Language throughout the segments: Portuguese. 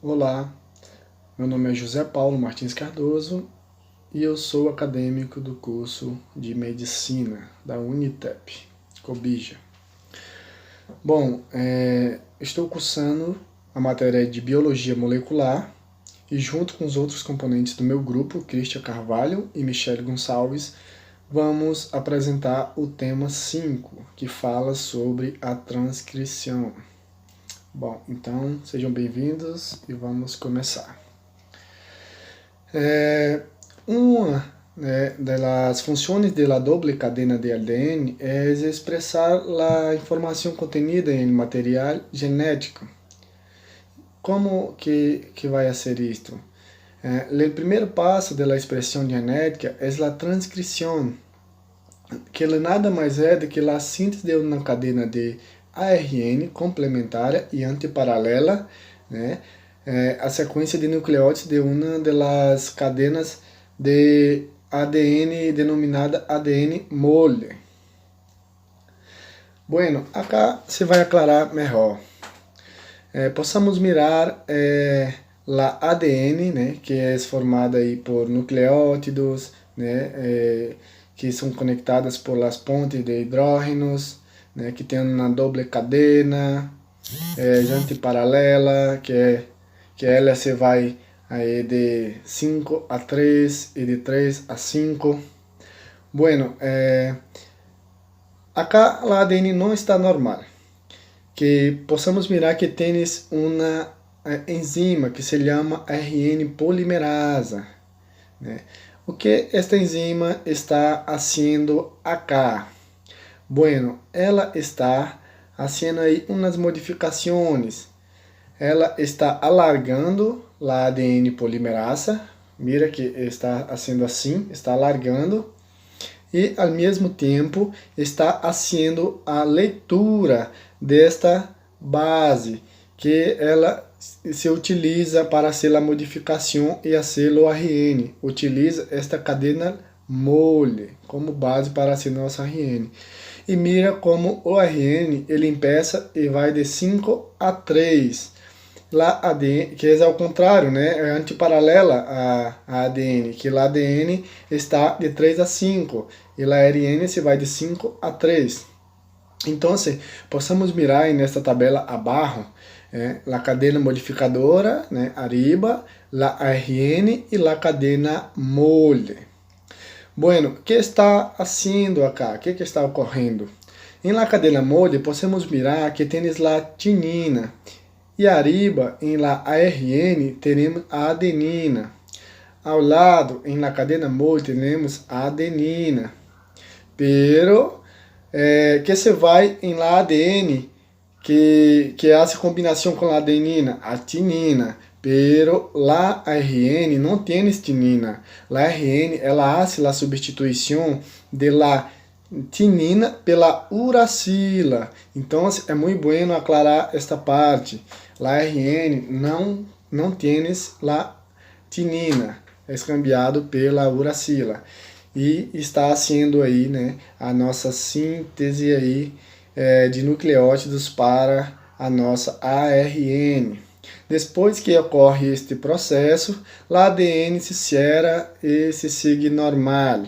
Olá, meu nome é José Paulo Martins Cardoso e eu sou acadêmico do curso de Medicina da Unitep, Cobija. Bom, estou cursando a matéria de Biologia Molecular e junto com os outros componentes do meu grupo, Cristian Carvalho e Michele Gonçalves, vamos apresentar o tema 5, que fala sobre a transcrição. Bom, então sejam bem-vindos e vamos começar. Uma das funções da doble cadena de ADN é expressar a informação contenida em material genético. Como que vai ser isto? O primeiro passo da expressão genética é a transcrição, que nada mais é do que a síntese de uma cadena de ARN complementar e antiparalela, né? A sequência de nucleótidos de uma das cadenas de ADN denominada ADN mole. Bueno, acá se vai aclarar melhor. Possamos mirar a ADN, né, que é formada aí por nucleótidos, né, que são conectadas por las pontes de hidrógenos, né, que tem uma doble cadena, antiparalela, que ela se vai aí de 5 a 3 e de 3 a 5. Bueno, acá a ADN não está normal. Que possamos mirar que tens uma enzima que se chama RN polimerasa, né? O que esta enzima está fazendo acá? Bueno, ela está fazendo aí umas modificações. Ela está alargando a ADN polimerasa, mira que está fazendo assim, está alargando, e ao mesmo tempo está fazendo a leitura desta base, que ela se utiliza para fazer a modificação e fazer o ARN. Utiliza esta cadena mole como base para fazer nosso ARN. E mira como o ARN ele empieza e vai de 5 a 3. Lá ADN, que é ao contrário, né? É antiparalela a ADN, que lá ADN está de 3 a 5 e lá RN se vai de 5 a 3. Então, possamos mirar nesta tabela abaixo, a cadena modificadora, né, arriba, a RN e a cadena mole. Bueno, o que está fazendo acá? O que está ocorrendo? Em la cadena mole, podemos mirar que temos a tinina. E arriba, em la ARN, teremos a adenina. Ao lado, em la cadena mole, temos a adenina. Pero, que se vai em la ADN, que hace combinação com a adenina, a tinina. Pero la ARN não tem tinina. La ARN, ela hace a substituição de la tinina pela uracila. Então, é muito bueno aclarar esta parte. La ARN não tem la tinina, é cambiado pela uracila. E está sendo aí, né, a nossa síntese aí, de nucleótidos para a nossa ARN. Depois que ocorre este processo, o ADN se cierra e se sigue normal.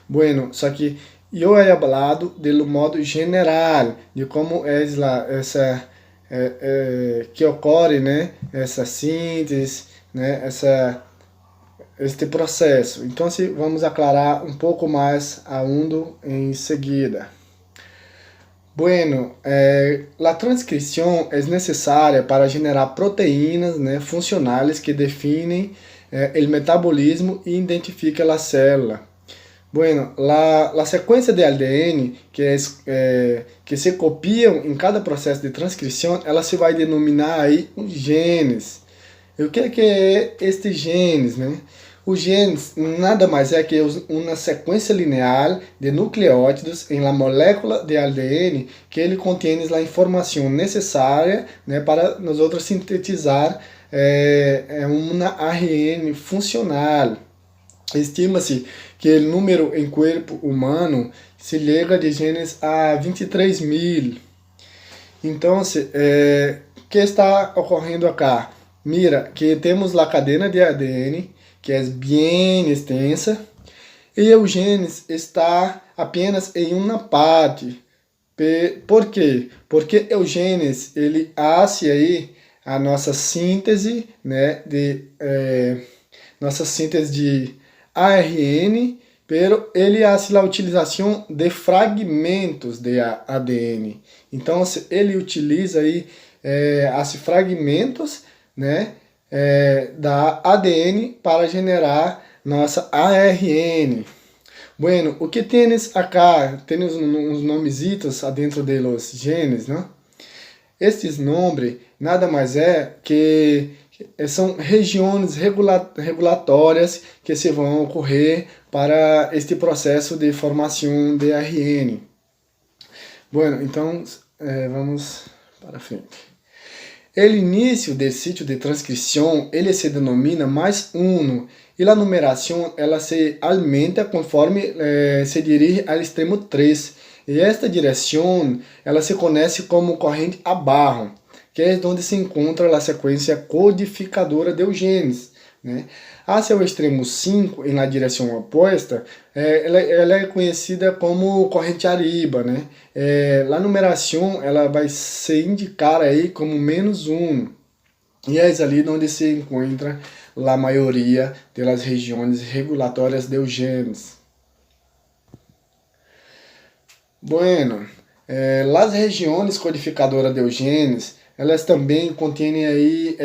Bueno, só que eu he hablado do modo general, de como é essa que ocorre, né, essa síntese, né, este processo. Então, vamos aclarar um pouco mais a fundo em seguida. Bueno, a transcrição é necessária para gerar proteínas, né, funcionais que definem o metabolismo e identificam a célula. Bueno, a sequência de ADN que se copiam em cada processo de transcrição, ela se vai denominar aí os genes. E o que é este genes, né? Os genes nada mais é que uma sequência linear de nucleótidos em la molécula de ADN que ele contém a informação necessária, né, para nós outros sintetizar uma ARN funcional. Estima-se que o número em corpo humano se chega de genes a 23.000. Então, o que está ocorrendo acá? mira que temos a cadena de ADN, que é bem extensa, e o genes está apenas em uma parte. Por quê? Porque o genes ele hace aí a nossa síntese, né, nossa síntese de ARN, pero ele hace a utilização de fragmentos de ADN. Então ele utiliza aí as fragmentos, né, da ADN para generar nossa ARN. Bueno, o que tienes acá? Tienes uns nomesitos adentro de los genes, né? Estes nomes nada mais é que são regiões regulatórias que se vão ocorrer para este processo de formação de ARN. Bueno, então vamos para frente. O início do sítio de transcrição ele se denomina mais uno e a numeração ela se aumenta conforme se dirige ao extremo 3. E esta direção ela se conhece como corrente abaixo, que é onde se encontra a sequência codificadora dos genes, né? Hacia o extremo 5, em la direção oposta, ela é conhecida como corrente arriba, né? A numeração ela vai se indicar aí como -1. E é ali onde se encontra a maioria das regiões regulatórias dos genes. Bueno, as regiões codificadoras dos genes, elas também contêm aí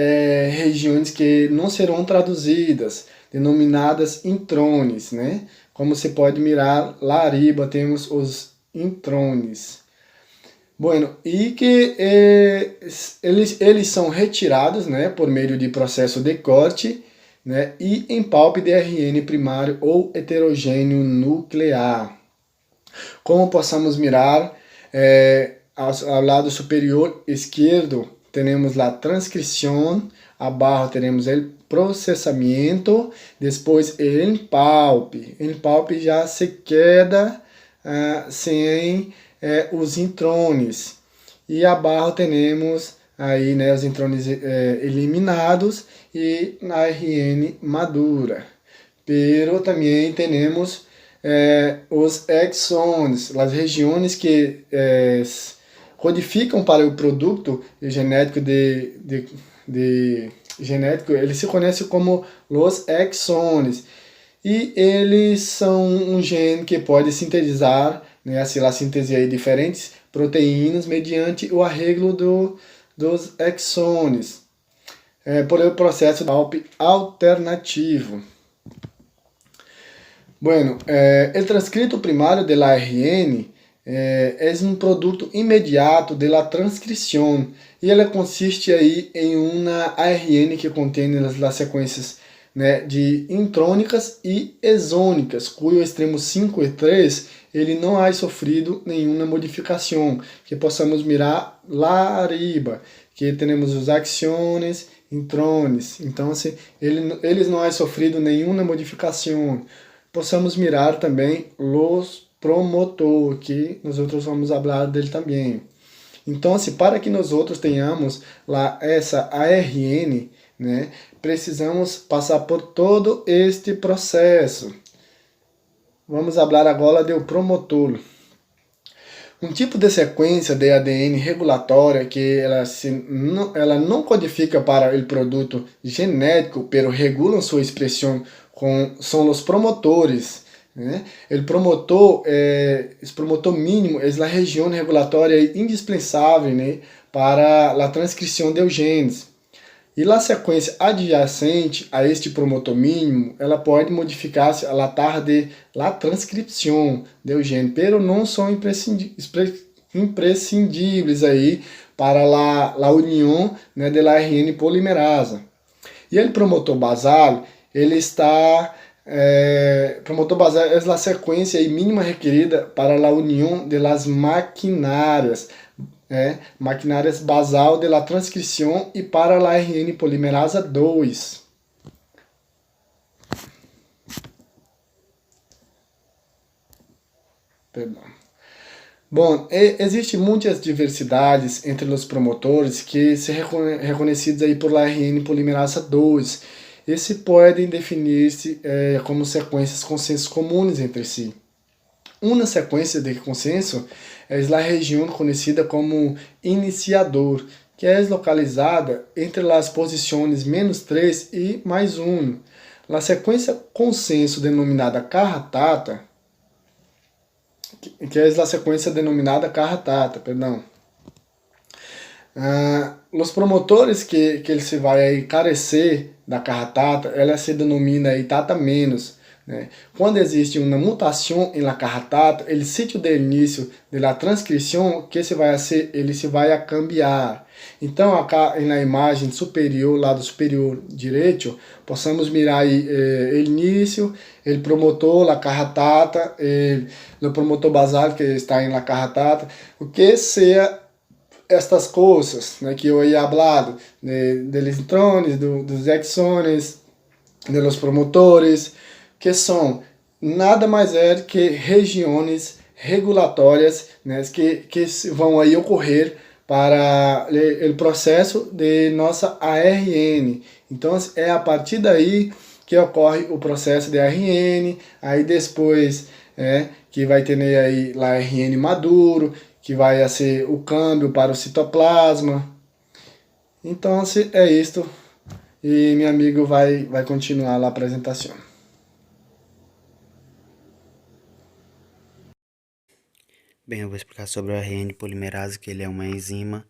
regiões que não serão traduzidas, denominadas intrones, né? Como você pode mirar lá arriba, temos os intrones. Bueno, e que eles são retirados, né, por meio de processo de corte, né, e empalpe de RN primário ou heterogêneo nuclear. Como possamos mirar, ao lado superior esquerdo, temos a transcrição, abaixo teremos o processamento, depois o empalpe. O empalpe já se queda sem os intrones. E abaixo temos aí, né, os intrones eliminados e a RN madura. Pero também temos os exons, as regiões que codificam para o produto genético genético, ele se conhece como os exons. E eles são um gene que pode sintetizar, né, a síntese aí diferentes proteínas mediante o arreglo dos exons, por o processo alternativo. Bueno, o transcrito primário de la ARN é um produto imediato de la transcrição e ela consiste aí em uma ARN que contém as sequências, né, de intrônicas e exônicas, cujo extremo 5 e 3 ele não há sofrido nenhuma modificação, que possamos mirar lá arriba, que temos os axiones, intrones, então assim, eles não há sofrido nenhuma modificação. Possamos mirar também os promotor, que nós outros vamos falar dele também. Então, assim, para que nós outros tenhamos lá essa ARN, né, precisamos passar por todo este processo. Vamos falar agora do promotor. Um tipo de sequência de ADN regulatória que ela não codifica para o produto genético, pero regulam sua expressão são os promotores, né? O promotor mínimo é a região regulatória indispensável, né, para a transcrição de genes. E a sequência adjacente a este promotor mínimo, ela pode modificar-se a tarde de la transcrição do gene, pero não são imprescindíveis aí para a união, né, de la RN polimerasa. E o promotor basal, ele está promotor basal é a sequência aí mínima requerida para a união de las maquinárias, maquinárias basal de la transcrição e para a RN polimerasa 2. Perdão. Bom, existe muitas diversidades entre os promotores que se reconhecidos aí por RN polimerasa 2 e se podem definir-se como sequências consensos comuns entre si. Uma sequência de consenso é a região conhecida como iniciador, que é localizada entre as posições -3 e +1. A sequência consenso denominada Carratata, que é a sequência denominada Carratata, perdão. Os promotores que ele se vai aí carecer da carratata, ela se denomina aí tata menos, né? Quando existe uma mutação em la carratata, el sítio de início de la transcrição que se vai ser, ele se vai a cambiar. Então, acá na imagem superior, lado superior direito, possamos mirar aí o início, o promotor, la carratata, o promotor basal que está em la carratata, o que seja estas coisas, né, que eu ia hablado, de electrones, dos exones, de los promotores, que são nada mais é que regiões regulatórias, né, que vão aí ocorrer para o processo de nossa ARN. Então é a partir daí que ocorre o processo de ARN, aí depois que vai ter aí a ARN maduro, que vai ser o câmbio para o citoplasma. Então é isto e meu amigo vai continuar a apresentação. Bem, eu vou explicar sobre o RN polimerase, que ele é uma enzima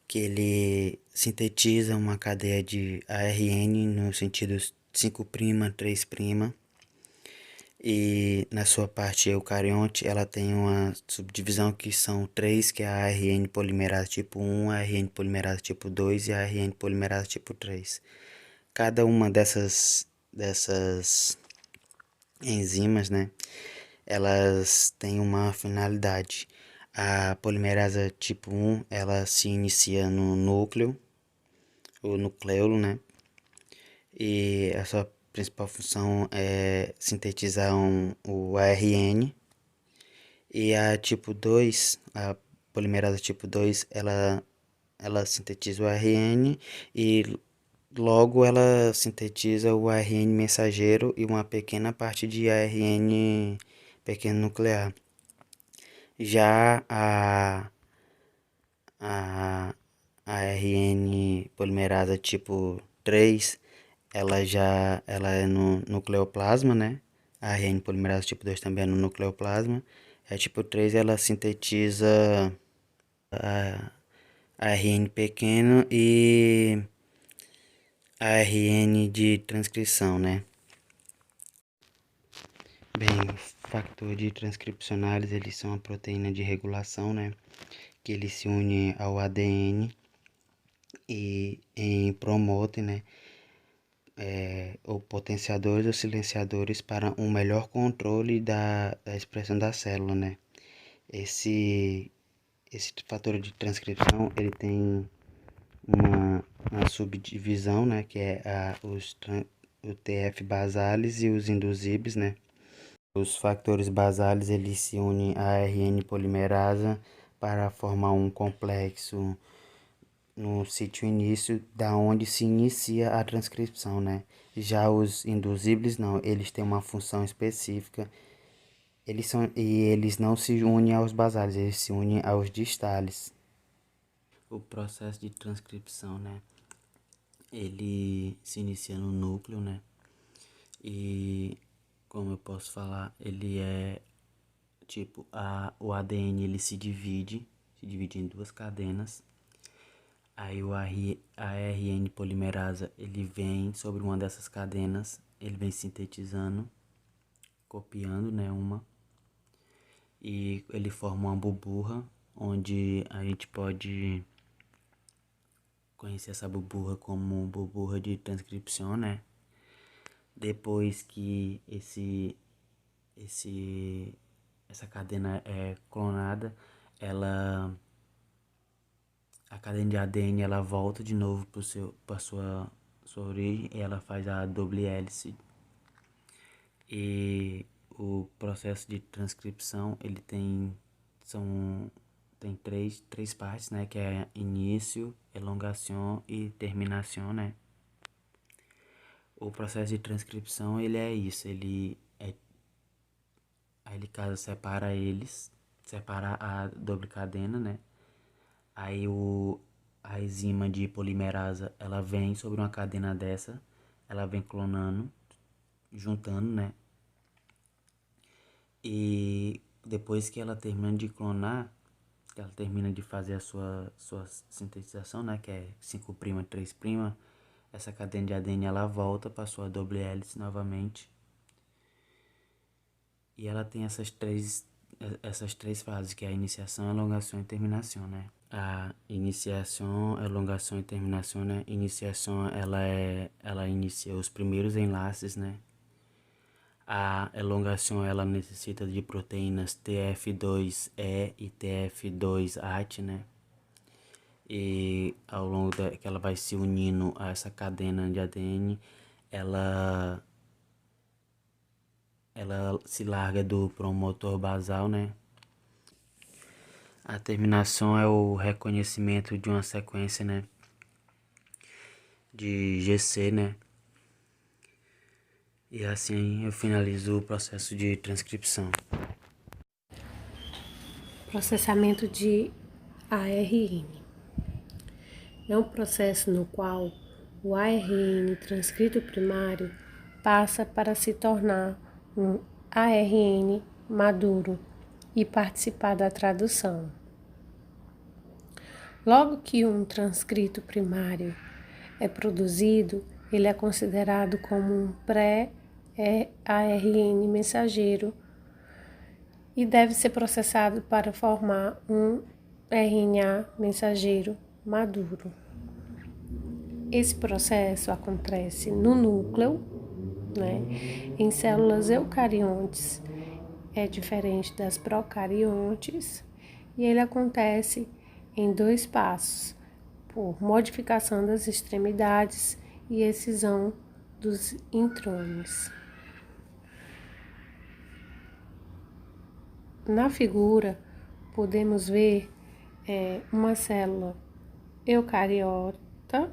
que ele sintetiza uma cadeia de ARN no sentido 5', 3', e na sua parte eucarionte ela tem uma subdivisão que são três, que é a ARN polimerase tipo 1, a ARN polimerase tipo 2 e a ARN polimerase tipo 3. Cada uma dessas enzimas, né, elas têm uma finalidade. A polimerase tipo 1, ela se inicia no núcleo, o nucleolo, né? E a sua principal função é sintetizar o ARN. E a tipo 2, a polimerase tipo 2, ela sintetiza o ARN e logo ela sintetiza o ARN mensageiro e uma pequena parte de ARN pequeno nuclear. Já a ARN polimerasa tipo 3, ela é no nucleoplasma, né? A ARN polimerasa tipo 2 também é no nucleoplasma. A tipo 3 ela sintetiza a ARN pequeno e ARN de transcrição, né? Bem, factor de transcripcionais, eles são a proteína de regulação, né? Que ele se une ao ADN e promote, né, ou potenciadores ou silenciadores para um melhor controle da expressão da célula, né? Esse fator de transcrição, ele tem uma subdivisão, né, que é o TF basalis e os induzíveis, né? Os factores basalis, eles se unem à RN polimerasa para formar um complexo no sítio início, da onde se inicia a transcrição, né? Já os induzíveis não, eles têm uma função específica. Eles não se unem aos basais, eles se unem aos distales. O processo de transcrição, né? Ele se inicia no núcleo, né? E como eu posso falar, ele é tipo o ADN, ele se divide em duas cadenas. Aí a RN polimerasa, ele vem sobre uma dessas cadenas, ele vem sintetizando, copiando, né, e ele forma uma buburra, onde a gente pode conhecer essa buburra como buburra de transcrição, né? Depois que essa cadena é clonada, a cadena de ADN ela volta de novo para sua origem e ela faz a doble hélice. E o processo de transcrição ele tem Tem três partes, né? Que é início, elongação e terminação, né? O processo de transcrição, ele é isso, aí ele caso separa a doble cadena, né? Aí a enzima de polimerasa, ela vem sobre uma cadena dessa, ela vem clonando, juntando, né? E depois que ela termina de clonar, que ela termina de fazer a sua sintetização, né? Que é 5', 3', essa cadena de ADN ela volta para sua double hélice novamente. E ela tem essas três fases, que é a iniciação, elongação e terminação, né? A iniciação, elongação e terminação, né? Iniciação, ela inicia os primeiros enlaces, né? A elongação, ela necessita de proteínas TF2E e TF2AT, né? E ao longo que ela vai se unindo a essa cadena de ADN, ela se larga do promotor basal, né? A terminação é o reconhecimento de uma sequência, né? De GC, né? E assim eu finalizo o processo de transcrição. Processamento de ARN. É um processo no qual o ARN transcrito primário passa para se tornar um ARN maduro e participar da tradução. Logo que um transcrito primário é produzido, ele é considerado como um pré-ARN mensageiro e deve ser processado para formar um RNA mensageiro maduro. Esse processo acontece no núcleo, né? Em células eucariontes é diferente das procariontes e ele acontece em 2 passos, por modificação das extremidades e excisão dos intrones. Na figura, podemos ver uma célula eucariota,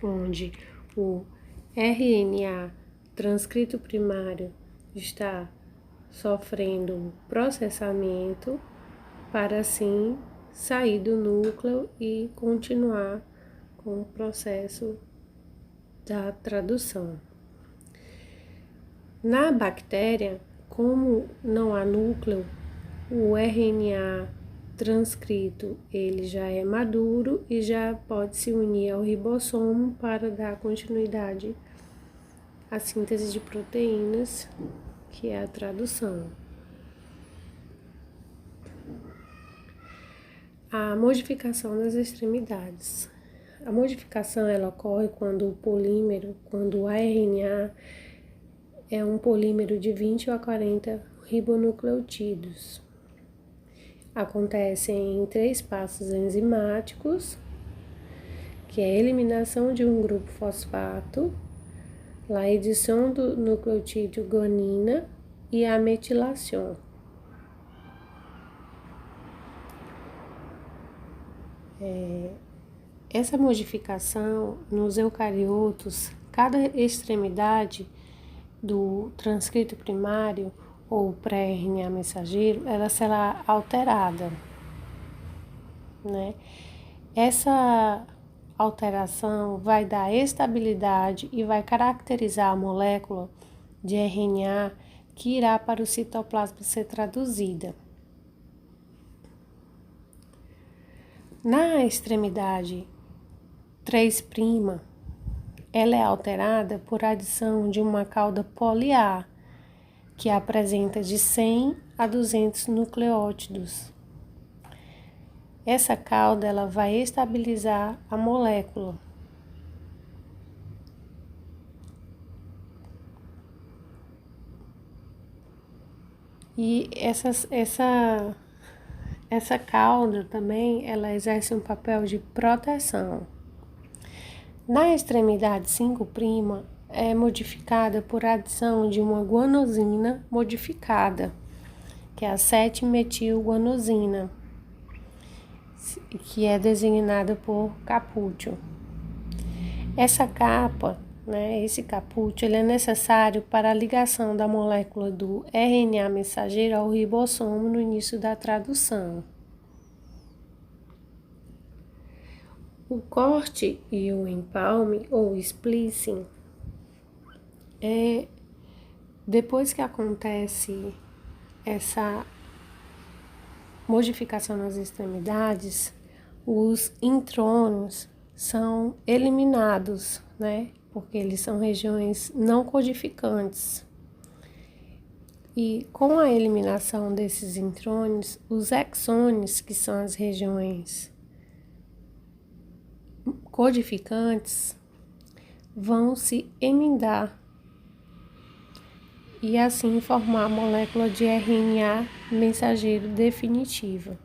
onde o RNA transcrito primário está sofrendo processamento para assim sair do núcleo e continuar com o processo da tradução. Na bactéria, como não há núcleo, o RNA transcrito ele já é maduro e já pode se unir ao ribossomo para dar continuidade à síntese de proteínas, que é a tradução. A modificação das extremidades. A modificação ela ocorre quando o RNA é um polímero de 20 a 40 ribonucleotídeos. Acontece em 3 passos enzimáticos, que é a eliminação de um grupo fosfato, a edição do nucleotídeo guanina e a metilação. Essa modificação nos eucariotos, cada extremidade do transcrito primário ou pré-RNA mensageiro, ela será alterada, né? Essa alteração vai dar estabilidade e vai caracterizar a molécula de RNA que irá para o citoplasma ser traduzida. Na extremidade 3', ela é alterada por adição de uma cauda poli-A, que apresenta de 100 a 200 nucleótidos. Essa cauda ela vai estabilizar a molécula. E essa cauda também ela exerce um papel de proteção. Na extremidade 5', é modificada por adição de uma guanosina modificada, que é a 7-metilguanosina, que é designada por capútil. Essa capa, esse capútil, ele é necessário para a ligação da molécula do RNA mensageiro ao ribossomo no início da tradução. O corte e o empalme, ou splicing, depois que acontece essa modificação nas extremidades, os intrônios são eliminados, porque eles são regiões não codificantes. E com a eliminação desses intrônios, os exônios, que são as regiões codificantes, vão se emendar e assim formar a molécula de RNA mensageiro definitiva.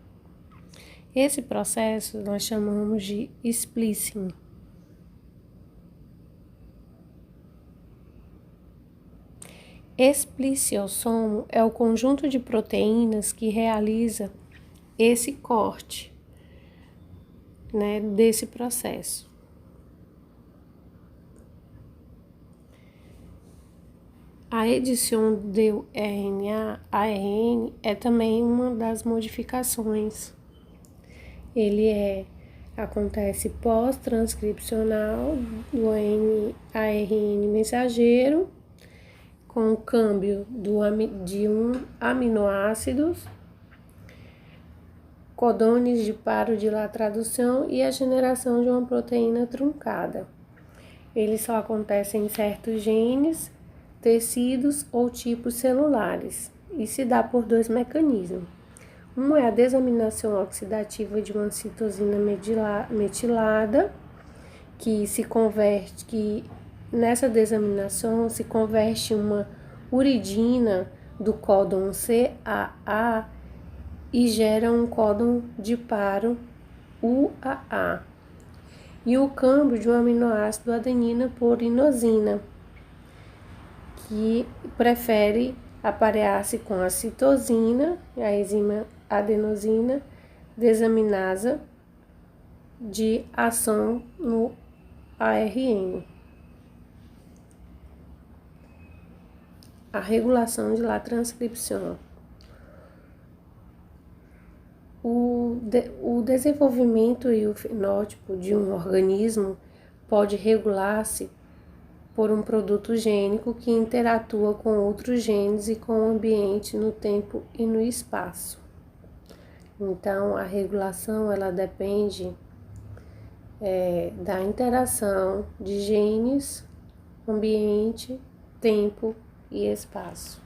Esse processo nós chamamos de splicing. Espliciosomo é o conjunto de proteínas que realiza esse corte, desse processo. A edição do RNA a ARN é também uma das modificações. Acontece pós-transcricional do ARN mensageiro, com o câmbio de aminoácidos, codões de paro de lá tradução e a generação de uma proteína truncada. Ele só acontece em certos genes, tecidos ou tipos celulares e se dá por 2 mecanismos. Um é a desaminação oxidativa de uma citosina metilada, que nessa desaminação se converte uma uridina do códon CAA e gera um códon de paro UAA. E o câmbio de um aminoácido adenina por inosina, que prefere aparear-se com a citosina, a enzima adenosina desaminasa de ação no ARN. A regulação de la transcrição. O desenvolvimento e o fenótipo de um organismo pode regular-se por um produto gênico que interatua com outros genes e com o ambiente no tempo e no espaço. Então, a regulação ela depende da interação de genes, ambiente, tempo e espaço.